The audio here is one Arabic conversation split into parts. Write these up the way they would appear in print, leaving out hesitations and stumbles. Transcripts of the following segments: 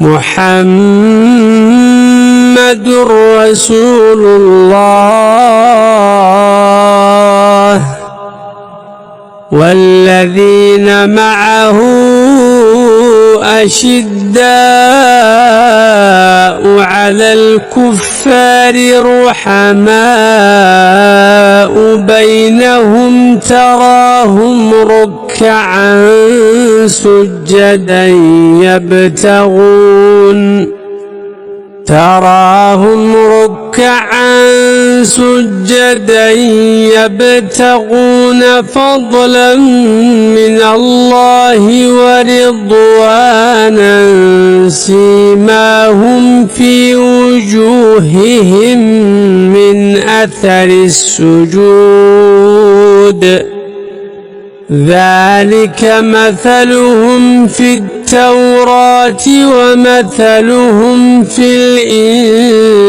محمد رسول الله والذين معه أشداء على الكفار رحماء بينهم تراهم ركعا سجدا يبتغون فضلا من الله ورضوانا سيماهم في وجوههم من أثر السجود ذلك مثلهم في التوراة ومثلهم في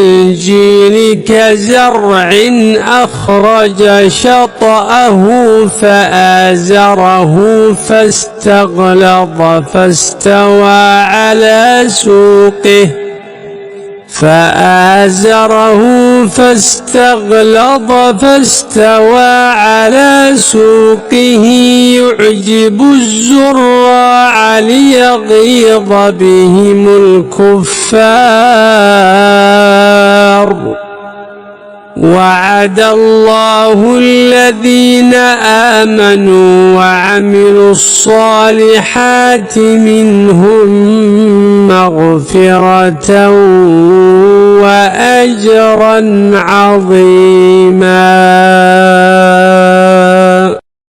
الإنجيل كزرع أخرج شطأه فآزره فاستغلظ فاستوى على سوقه يعجب الزراع ليغيظ بهم الكفار وعد الله الذين آمنوا وعملوا الصالحات منهم مغفرة وأجرا عظيما.